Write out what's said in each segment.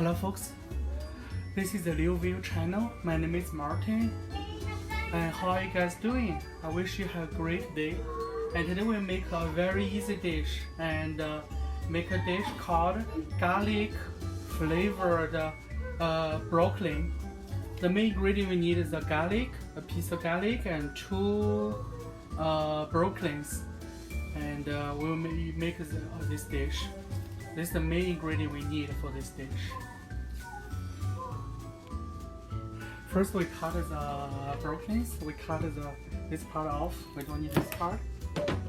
Hello folks, this is the Liu View channel. My name is Martin. And how are you guys doing? I wish you have a great day. And today we make a very easy dish and make a dish called garlic flavored broccoli. The main ingredient we need is a garlic, a piece of garlic, and two broccolis. And we'll make this dish. This is the main ingredient we need for this dish. First we cut the broccolis. We cut this part off. We don't need this part.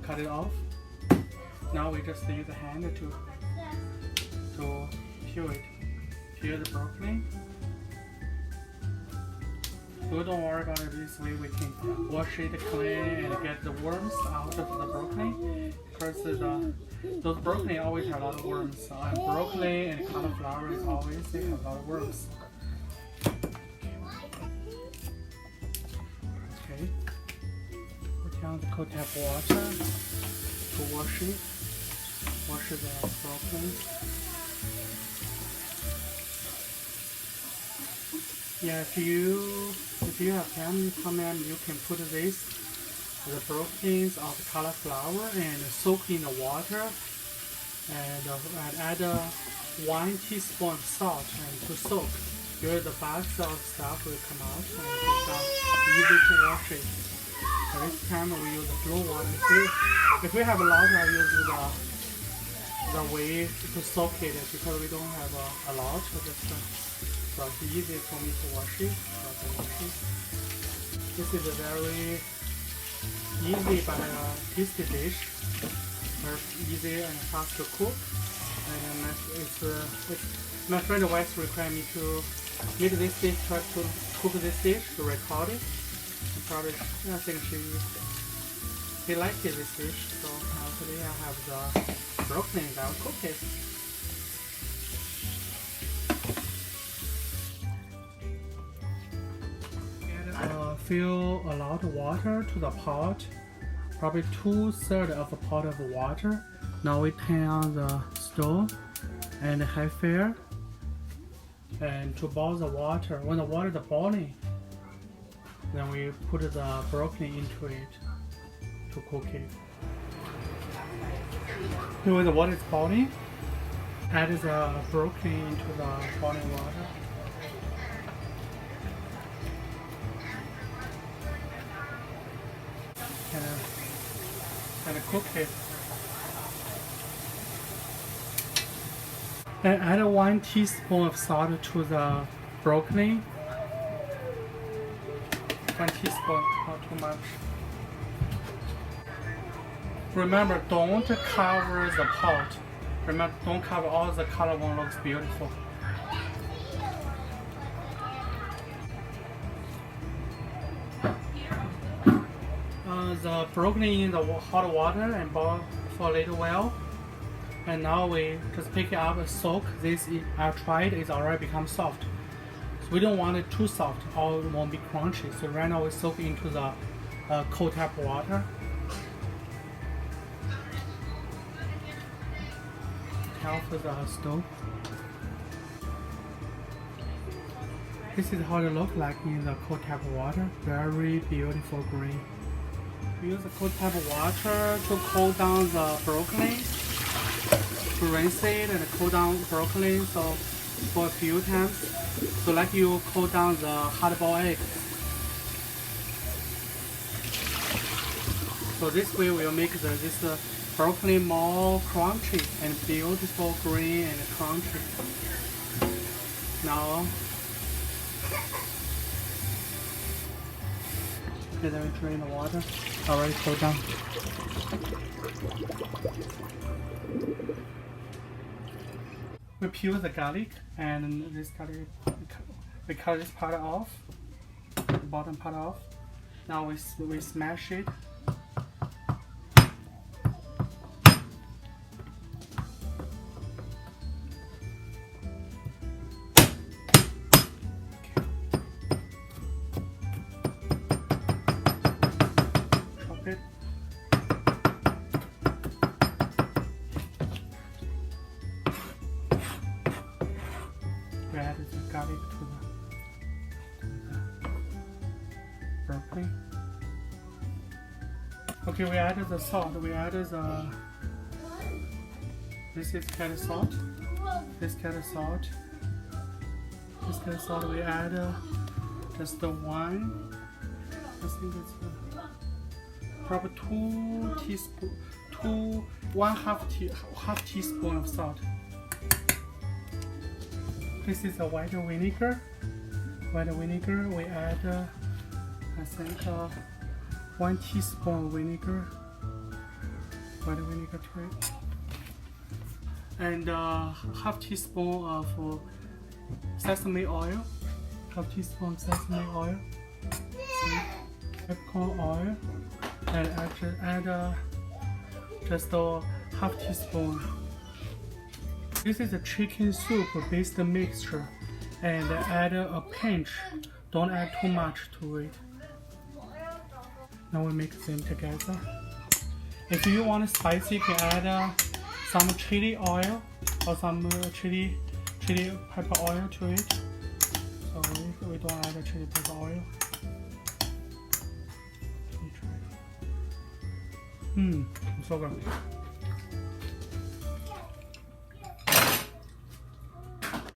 Cut it off. Now we just use the hand to peel it. Peel the broccoli. So don't worry about it. This way we can wash it clean and get the worms out of the broccoli. Because those broccoli always have a lot of worms. And broccoli and cauliflower is always they have a lot of worms. Okay. Put down the cold tap water to wash it. Wash the broccoli. Yeah, if you have family come in, you can put the broccoli or the cauliflower and soak in the water and add 1 teaspoon of salt and to soak. Here the bugs of stuff will come out and become easy to wash it. So this time we use the flow water. If we have a lot, I use the way to soak it because we don't have a lot. So it's easy for me to wash it. This is a very easy but tasty dish. Very easy and fast to cook. And my friend wife required me to make this dish, try to cook this dish, to record it. I think she liked this dish. So today I have the broccoli and I'll cook it. Fill a lot of water to the pot, probably 2/3 of a pot of water. Now we turn on the stove and high fire and to boil the water. When the water is boiling, then we put the broccoli into it to cook it. When the water is boiling, add the broccoli into the boiling water. And cook it. And add 1 teaspoon of salt to the broccoli. 1 teaspoon, not too much. Remember, don't cover the pot. Remember, don't cover all the color won't look beautiful. The broccoli in the hot water and boil for a little while. And now we just pick it up and soak. This I tried, it's already become soft. So we don't want it too soft or it won't be crunchy. So right now we soak into the cold tap water. Turn off the stove. This is how it looks like in the cold tap water. Very beautiful green. We use the cold tap water to cool down the broccoli, to rinse it and cool down broccoli so for a few times. So like you cool down the hard-boiled egg. So this way we'll make this broccoli more crunchy and beautiful green and crunchy. Now okay, then we drain the water. Already cooled down. We peel the garlic and this garlic, we cut this part off, the bottom part off. Now we smash it. we add the garlic to the broccoli. Okay, we added the salt. We added the. This is kind of salt. This kind of salt. This kind of salt. We add just the one. I think it's probably 2 teaspoons. 1/2 teaspoon of salt. This is a white vinegar. White vinegar. We add. I think 1 teaspoon vinegar. White vinegar to it. And 1/2 teaspoon of sesame oil. 1/2 teaspoon sesame oil. Peppercorn oil. And add just a 1/2 teaspoon. This is a chicken soup based mixture, and add a pinch. Don't add too much to it. Now we mix them together. If you want spicy, you can add some chili oil or some chili pepper oil to it. So we don't add chili pepper oil. So good.